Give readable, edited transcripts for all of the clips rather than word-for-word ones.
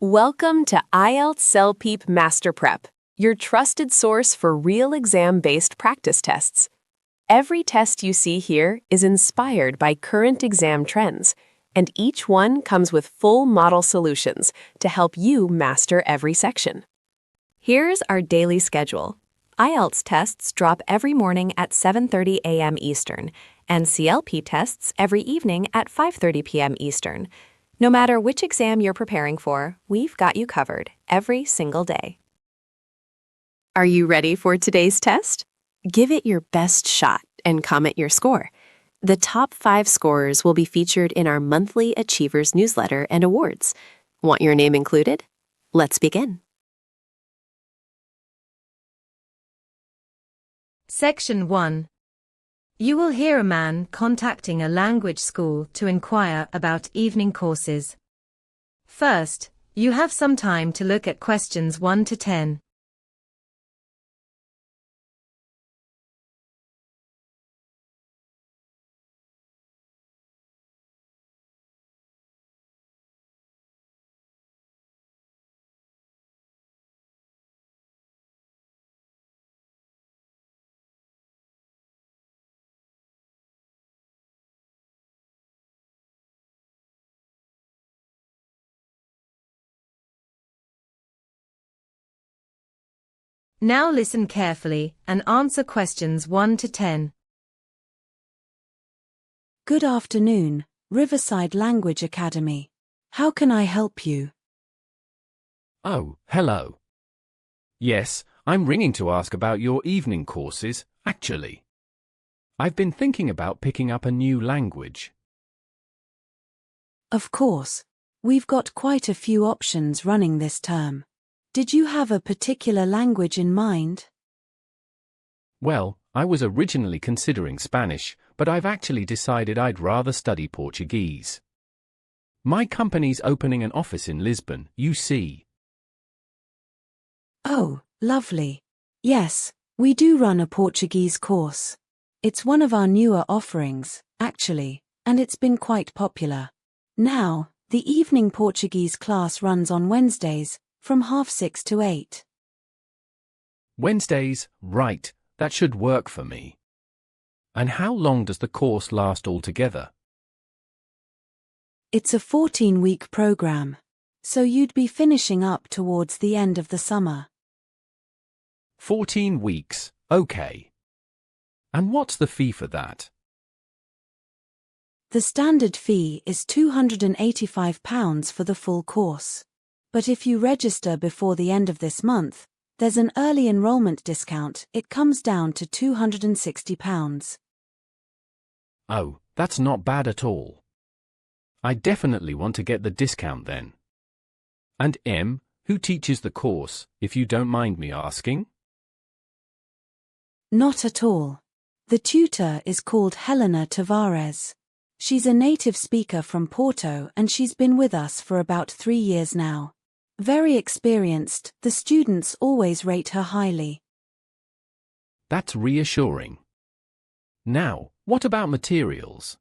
Welcome to IELTS Self-Peep MasterPrep, your trusted source for real exam-based practice tests. Every test you see here is inspired by current exam trends, and each one comes with full model solutions to help you master every section. Here's our daily schedule. IELTS tests drop every morning at 7:30 a.m. Eastern, and CLP tests every evening at 5:30 p.m. Eastern. No matter which exam you're preparing for, we've got you covered every single day. Are you ready for today's test? Give it your best shot and comment your score. The top 5 scorers will be featured in our monthly Achievers newsletter and awards. Want your name included? Let's begin. Section 1. You will hear a man contacting a language school to inquire about evening courses. First, you have some time to look at questions 1 to 10. Now listen carefully and answer questions 1 to 10. Good afternoon, Riverside Language Academy. How can I help you? Oh, hello. Yes, I'm ringing to ask about your evening courses, actually. I've been thinking about picking up a new language. Of course. We've got quite a few options running this term. Did you have a particular language in mind? Well, I was originally considering Spanish, but I've actually decided I'd rather study Portuguese. My company's opening an office in Lisbon, you see. Oh, lovely. Yes, we do run a Portuguese course. It's one of our newer offerings, actually, and it's been quite popular. Now, the evening Portuguese class runs on Wednesdays, from 6:30 to 8. Wednesdays, right, that should work for me. And how long does the course last altogether? It's a 14-week program, so you'd be finishing up towards the end of the summer. 14 weeks, okay. And what's the fee for that? The standard fee is £285 for the full course. But if you register before the end of this month, there's an early enrollment discount. It comes down to £260. Oh, that's not bad at all. I definitely want to get the discount then. And who teaches the course, if you don't mind me asking? Not at all. The tutor is called Helena Tavares. She's a native speaker from Porto and she's been with us for about 3 years now. Very experienced, the students always rate her highly. That's reassuring. Now, what about materials?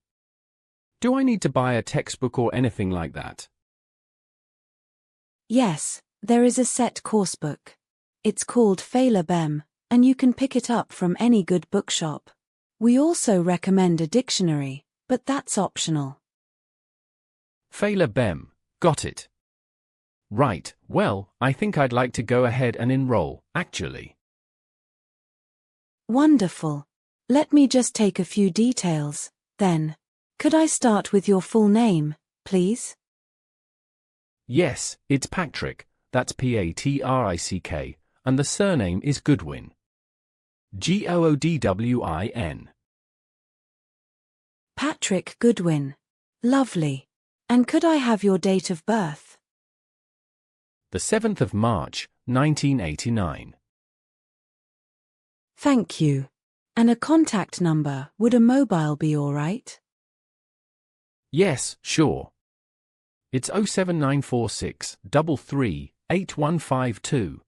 Do I need to buy a textbook or anything like that? Yes, there is a set coursebook. It's called Bem, and you can pick it up from any good bookshop. We also recommend a dictionary, but that's optional. Bem, got it. Right, well, I think I'd like to go ahead and enroll, actually. Wonderful. Let me just take a few details, then. Could I start with your full name, please? Yes, it's Patrick, that's Patrick, and the surname is Goodwin. Goodwin. Patrick Goodwin. Lovely. And could I have your date of birth? The 7th of March, 1989. Thank you. And a contact number, would a mobile be all right? Yes, sure. It's 07946 33 8152.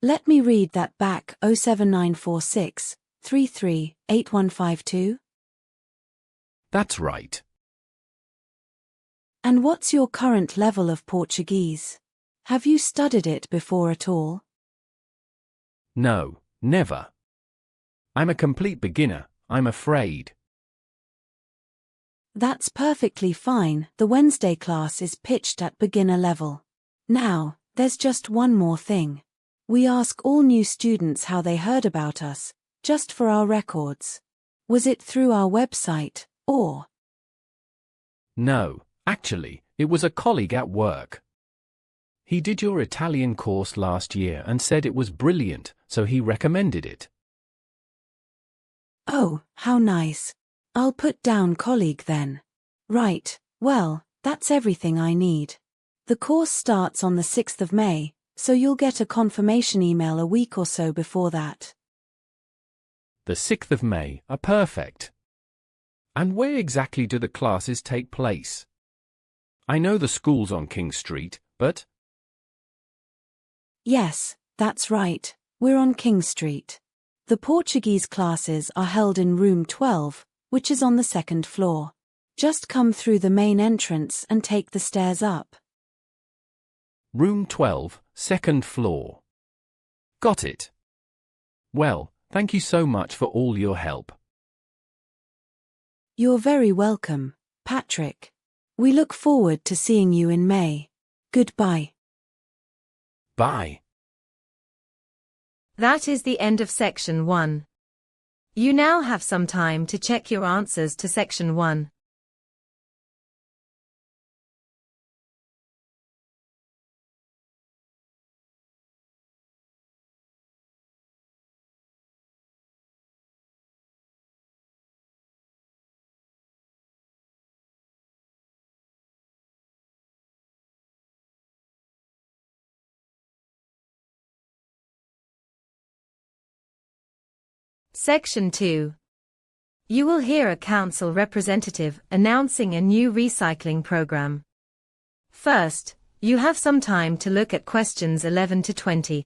Let me read that back. 07946 33 8152. That's right. And what's your current level of Portuguese? Have you studied it before at all? No, never. I'm a complete beginner, I'm afraid. That's perfectly fine. The Wednesday class is pitched at beginner level. Now, there's just one more thing. We ask all new students how they heard about us, just for our records. Was it through our website, or? No, actually, it was a colleague at work. He did your Italian course last year and said it was brilliant, so he recommended it. Oh, how nice. I'll put down colleague then. Right, well, that's everything I need. The course starts on the 6th of May, so you'll get a confirmation email a week or so before that. The 6th of May, perfect. And where exactly do the classes take place? I know the school's on King Street, but… Yes, that's right, we're on King Street. The Portuguese classes are held in room 12, which is on the 2nd floor. Just come through the main entrance and take the stairs up. Room 12, 2nd floor. Got it. Well, thank you so much for all your help. You're very welcome, Patrick. We look forward to seeing you in May. Goodbye. Bye. That is the end of section 1. You now have some time to check your answers to section 1. Section 2. You will hear a council representative announcing a new recycling program. First, you have some time to look at questions 11 to 20.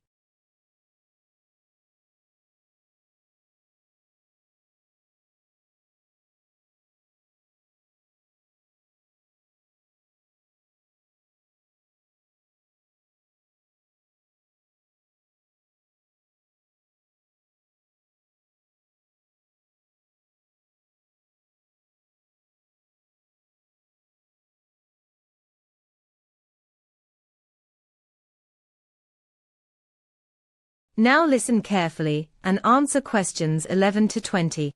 Now listen carefully and answer questions 11 to 20.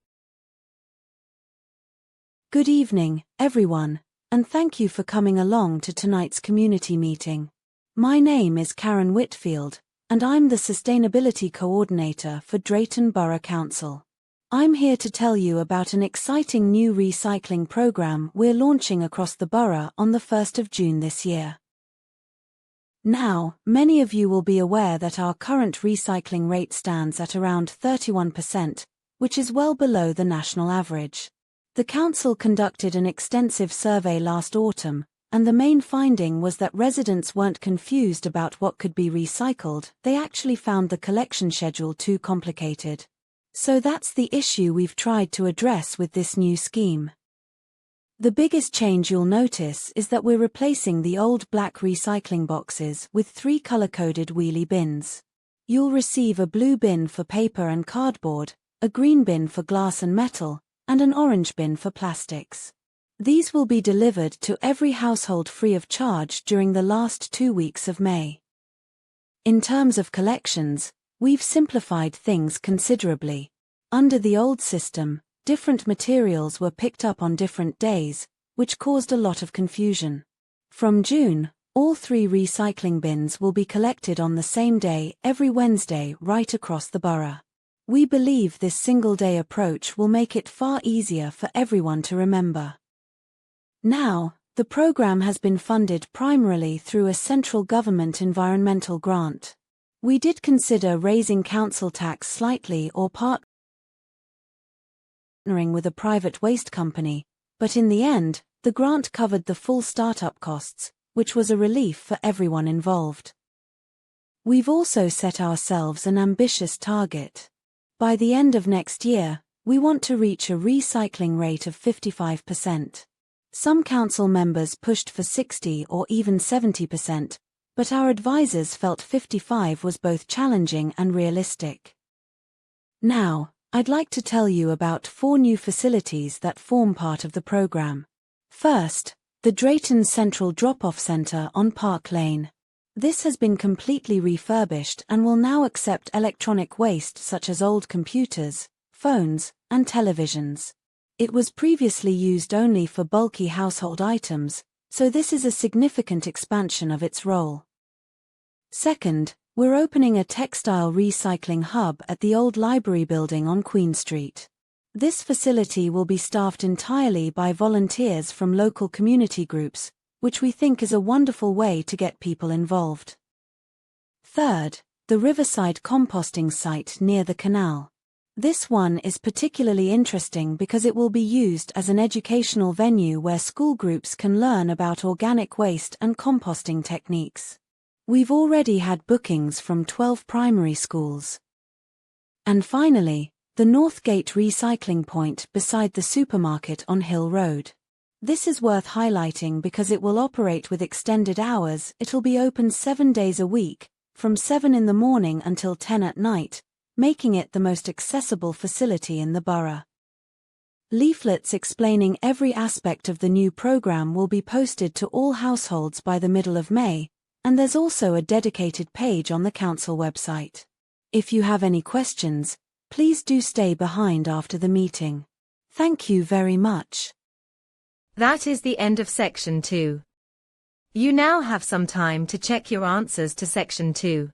Good evening, everyone, and thank you for coming along to tonight's community meeting. My name is Karen Whitfield, and I'm the Sustainability Coordinator for Drayton Borough Council. I'm here to tell you about an exciting new recycling program we're launching across the borough on the 1st of June this year. Now, many of you will be aware that our current recycling rate stands at around 31%, which is well below the national average. The council conducted an extensive survey last autumn, and the main finding was that residents weren't confused about what could be recycled, they actually found the collection schedule too complicated. So that's the issue we've tried to address with this new scheme. The biggest change you'll notice is that we're replacing the old black recycling boxes with 3 color-coded wheelie bins. You'll receive a blue bin for paper and cardboard, a green bin for glass and metal, and an orange bin for plastics. These will be delivered to every household free of charge during the last 2 weeks of May. In terms of collections, we've simplified things considerably. Under the old system, different materials were picked up on different days, which caused a lot of confusion. From June, all 3 recycling bins will be collected on the same day every Wednesday right across the borough. We believe this single-day approach will make it far easier for everyone to remember. Now, the program has been funded primarily through a central government environmental grant. We did consider raising council tax slightly or partnering with a private waste company, but in the end, the grant covered the full startup costs, which was a relief for everyone involved. We've also set ourselves an ambitious target. By the end of next year, we want to reach a recycling rate of 55%. Some council members pushed for 60 or even 70%, but our advisors felt 55 was both challenging and realistic. Now, I'd like to tell you about 4 new facilities that form part of the program. First, the Drayton Central Drop-Off Center on Park Lane. This has been completely refurbished and will now accept electronic waste such as old computers, phones, and televisions. It was previously used only for bulky household items, so this is a significant expansion of its role. Second, we're opening a textile recycling hub at the old library building on Queen Street. This facility will be staffed entirely by volunteers from local community groups, which we think is a wonderful way to get people involved. Third, the Riverside composting site near the canal. This one is particularly interesting because it will be used as an educational venue where school groups can learn about organic waste and composting techniques. We've already had bookings from 12 primary schools. And finally, the Northgate recycling point beside the supermarket on Hill Road. This is worth highlighting because it will operate with extended hours. It'll be open 7 days a week, from 7 in the morning until 10 at night, making it the most accessible facility in the borough. Leaflets explaining every aspect of the new program will be posted to all households by the middle of May, and there's also a dedicated page on the council website. If you have any questions, please do stay behind after the meeting. Thank you very much. That is the end of section 2. You now have some time to check your answers to section 2.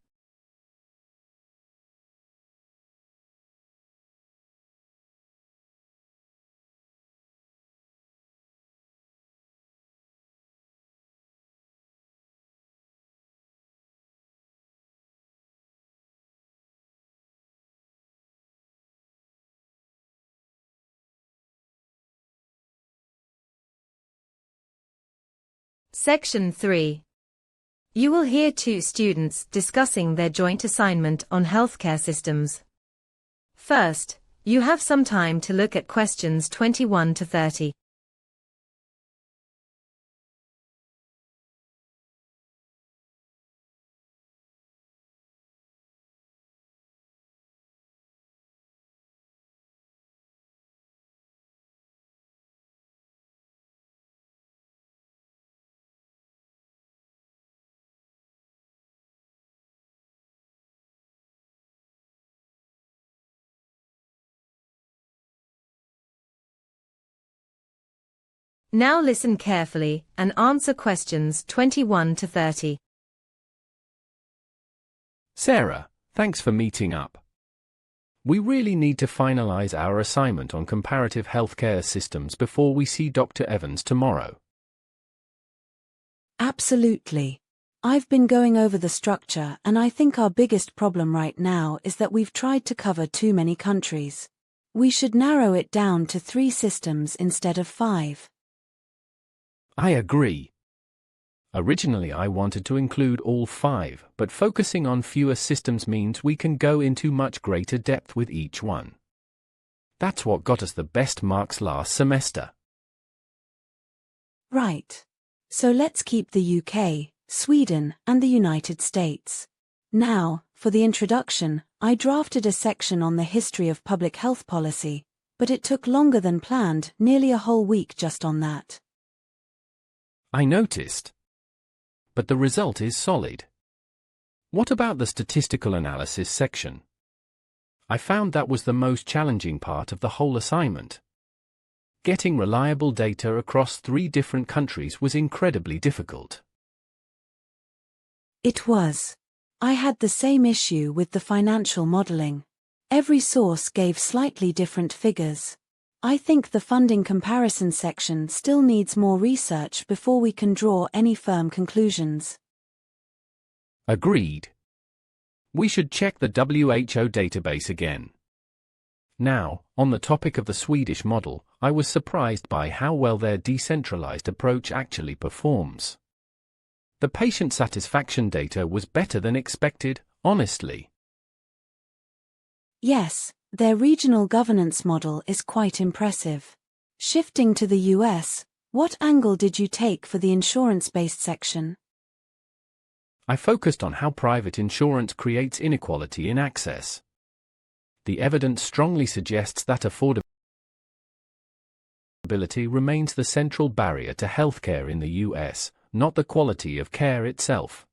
Section 3. You will hear 2 students discussing their joint assignment on healthcare systems. First, you have some time to look at questions 21 to 30. Now listen carefully and answer questions 21 to 30. Sarah, thanks for meeting up. We really need to finalize our assignment on comparative healthcare systems before we see Dr. Evans tomorrow. Absolutely. I've been going over the structure and I think our biggest problem right now is that we've tried to cover too many countries. We should narrow it down to 3 systems instead of 5. I agree. Originally I wanted to include all 5, but focusing on fewer systems means we can go into much greater depth with each one. That's what got us the best marks last semester. Right. So let's keep the UK, Sweden, and the United States. Now, for the introduction, I drafted a section on the history of public health policy, but it took longer than planned, nearly a whole week just on that. I noticed. But the result is solid. What about the statistical analysis section? I found that was the most challenging part of the whole assignment. Getting reliable data across 3 different countries was incredibly difficult. It was. I had the same issue with the financial modeling. Every source gave slightly different figures. I think the funding comparison section still needs more research before we can draw any firm conclusions. Agreed. We should check the WHO database again. Now, on the topic of the Swedish model, I was surprised by how well their decentralized approach actually performs. The patient satisfaction data was better than expected, honestly. Yes, their regional governance model is quite impressive. Shifting to the US, What angle did you take for the insurance-based section? I focused on how private insurance creates inequality in access. The evidence strongly suggests that affordability remains the central barrier to healthcare in the US, not the quality of care itself.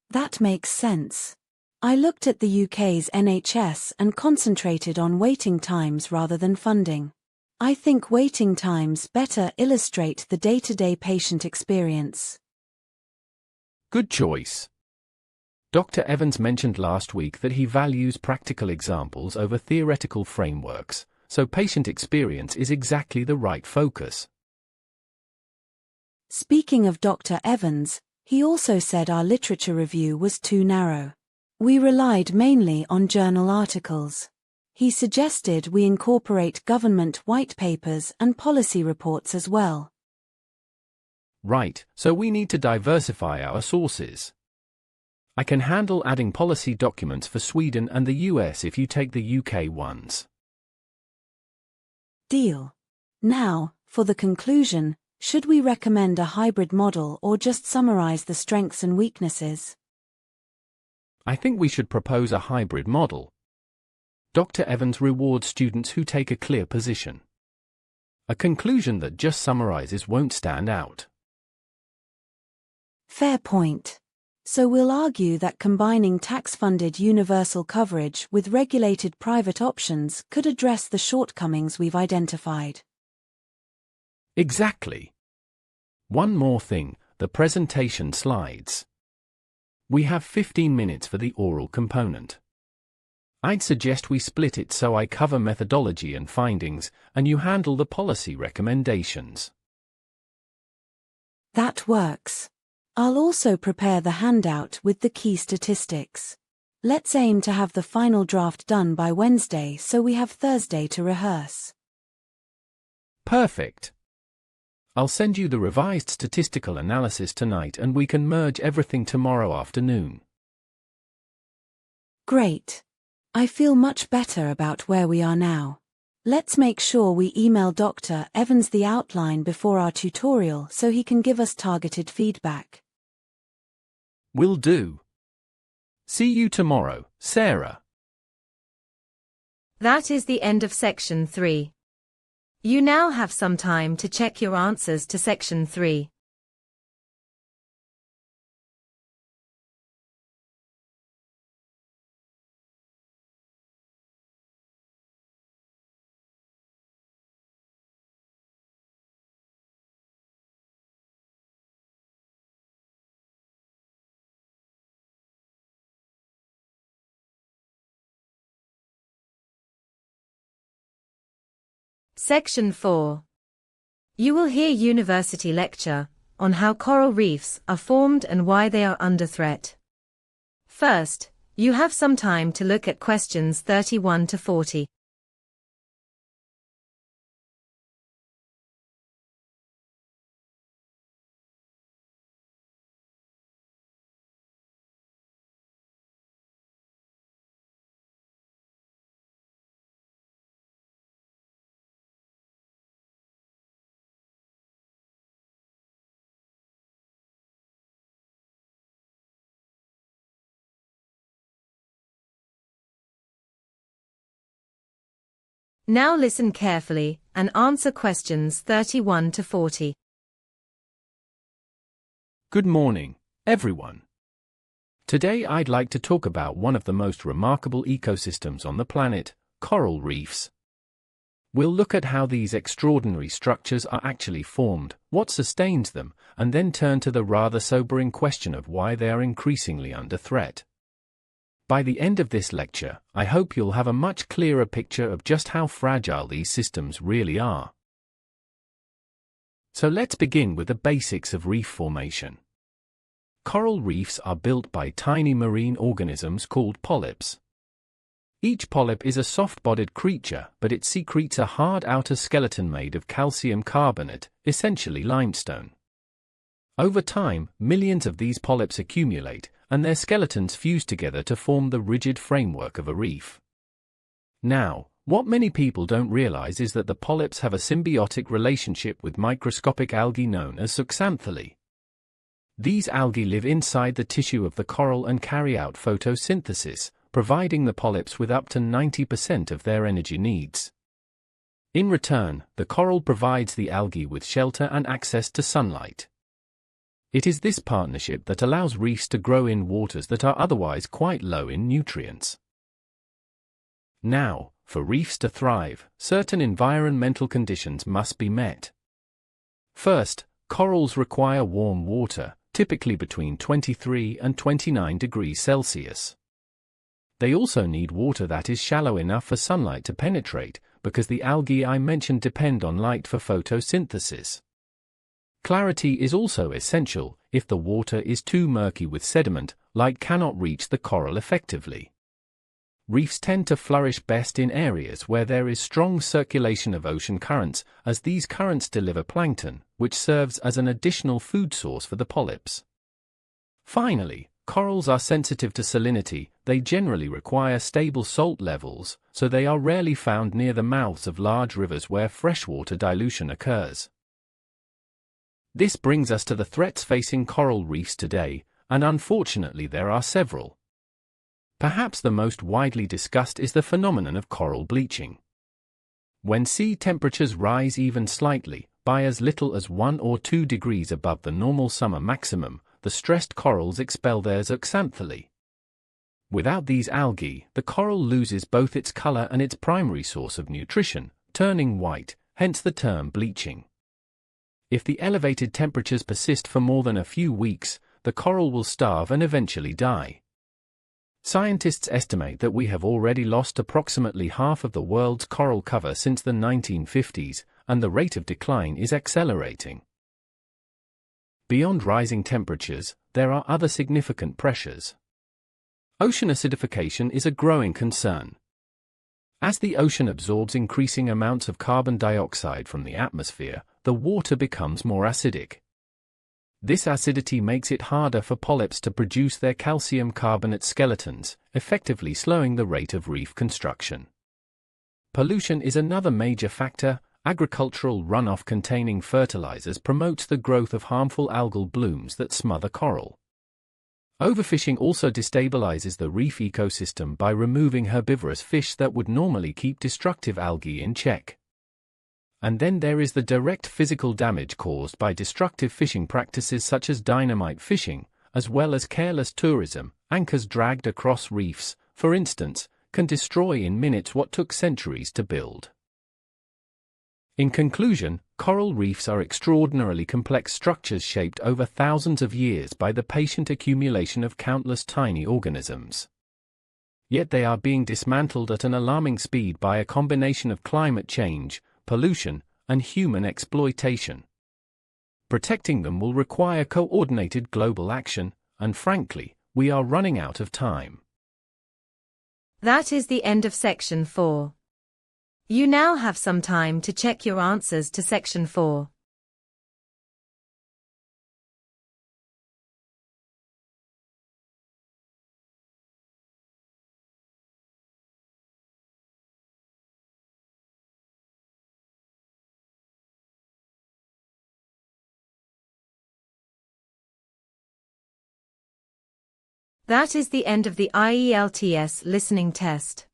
That makes sense. I looked at the UK's NHS and concentrated on waiting times rather than funding. I think waiting times better illustrate the day-to-day patient experience. Good choice. Dr. Evans mentioned last week that he values practical examples over theoretical frameworks, so patient experience is exactly the right focus. Speaking of Dr. Evans, he also said our literature review was too narrow. We relied mainly on journal articles. He suggested we incorporate government white papers and policy reports as well. Right, so we need to diversify our sources. I can handle adding policy documents for Sweden and the US if you take the UK ones. Deal. Now, for the conclusion, should we recommend a hybrid model or just summarize the strengths and weaknesses? I think we should propose a hybrid model. Dr. Evans rewards students who take a clear position. A conclusion that just summarizes won't stand out. Fair point. So we'll argue that combining tax-funded universal coverage with regulated private options could address the shortcomings we've identified. Exactly. One more thing, the presentation slides. We have 15 minutes for the oral component. I'd suggest we split it so I cover methodology and findings, and you handle the policy recommendations. That works. I'll also prepare the handout with the key statistics. Let's aim to have the final draft done by Wednesday so we have Thursday to rehearse. Perfect. I'll send you the revised statistical analysis tonight and we can merge everything tomorrow afternoon. Great. I feel much better about where we are now. Let's make sure we email Dr. Evans the outline before our tutorial so he can give us targeted feedback. Will do. See you tomorrow, Sarah. That is the end of section 3. You now have some time to check your answers to section 3. Section 4. You will hear university lecture on how coral reefs are formed and why they are under threat. First, you have some time to look at questions 31 to 40. Now listen carefully and answer questions 31 to 40. Good morning, everyone. Today I'd like to talk about one of the most remarkable ecosystems on the planet, coral reefs. We'll look at how these extraordinary structures are actually formed, what sustains them, and then turn to the rather sobering question of why they are increasingly under threat. By the end of this lecture, I hope you'll have a much clearer picture of just how fragile these systems really are. So let's begin with the basics of reef formation. Coral reefs are built by tiny marine organisms called polyps. Each polyp is a soft-bodied creature, but it secretes a hard outer skeleton made of calcium carbonate, essentially limestone. Over time, millions of these polyps accumulate, and their skeletons fuse together to form the rigid framework of a reef. Now, What many people don't realize is that the polyps have a symbiotic relationship with microscopic algae known as zooxanthellae. These algae live inside the tissue of the coral and carry out photosynthesis, providing the polyps with up to 90% of their energy needs. In return, the coral provides the algae with shelter and access to sunlight. It is this partnership that allows reefs to grow in waters that are otherwise quite low in nutrients. Now, for reefs to thrive, certain environmental conditions must be met. First, corals require warm water, typically between 23 and 29 degrees Celsius. They also need water that is shallow enough for sunlight to penetrate, because the algae I mentioned depend on light for photosynthesis. Clarity is also essential. If the water is too murky with sediment, light cannot reach the coral effectively. Reefs tend to flourish best in areas where there is strong circulation of ocean currents, as these currents deliver plankton, which serves as an additional food source for the polyps. Finally, corals are sensitive to salinity. They generally require stable salt levels, so they are rarely found near the mouths of large rivers where freshwater dilution occurs. This brings us to the threats facing coral reefs today, and unfortunately there are several. Perhaps the most widely discussed is the phenomenon of coral bleaching. When sea temperatures rise even slightly, by as little as 1 or 2 degrees above the normal summer maximum, the stressed corals expel their zooxanthellae. Without these algae, the coral loses both its color and its primary source of nutrition, turning white, hence the term bleaching. If the elevated temperatures persist for more than a few weeks, the coral will starve and eventually die. Scientists estimate that we have already lost approximately half of the world's coral cover since the 1950s, and the rate of decline is accelerating. Beyond rising temperatures, there are other significant pressures. Ocean acidification is a growing concern. As the ocean absorbs increasing amounts of carbon dioxide from the atmosphere, the water becomes more acidic. This acidity makes it harder for polyps to produce their calcium carbonate skeletons, effectively slowing the rate of reef construction. Pollution is another major factor. Agricultural runoff containing fertilizers promotes the growth of harmful algal blooms that smother coral. Overfishing also destabilizes the reef ecosystem by removing herbivorous fish that would normally keep destructive algae in check. And then there is the direct physical damage caused by destructive fishing practices such as dynamite fishing, as well as careless tourism. Anchors dragged across reefs, for instance, can destroy in minutes what took centuries to build. In conclusion, coral reefs are extraordinarily complex structures shaped over thousands of years by the patient accumulation of countless tiny organisms. Yet they are being dismantled at an alarming speed by a combination of climate change, pollution, and human exploitation. Protecting them will require coordinated global action, and frankly, we are running out of time. That is the end of section 4. You now have some time to check your answers to section 4. That is the end of the IELTS listening test.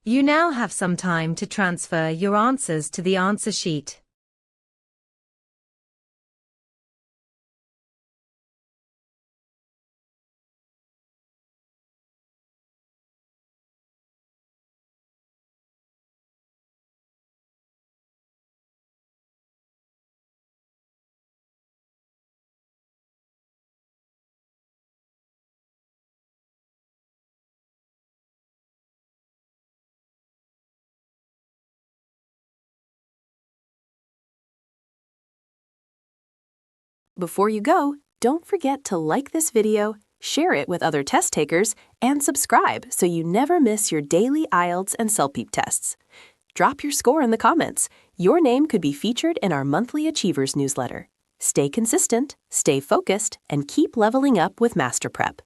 You now have some time to transfer your answers to the answer sheet. Before you go, don't forget to like this video, share it with other test takers, and subscribe so you never miss your daily IELTS and CELPEEP tests. Drop your score in the comments. Your name could be featured in our monthly Achievers newsletter. Stay consistent, stay focused, and keep leveling up with MasterPrep.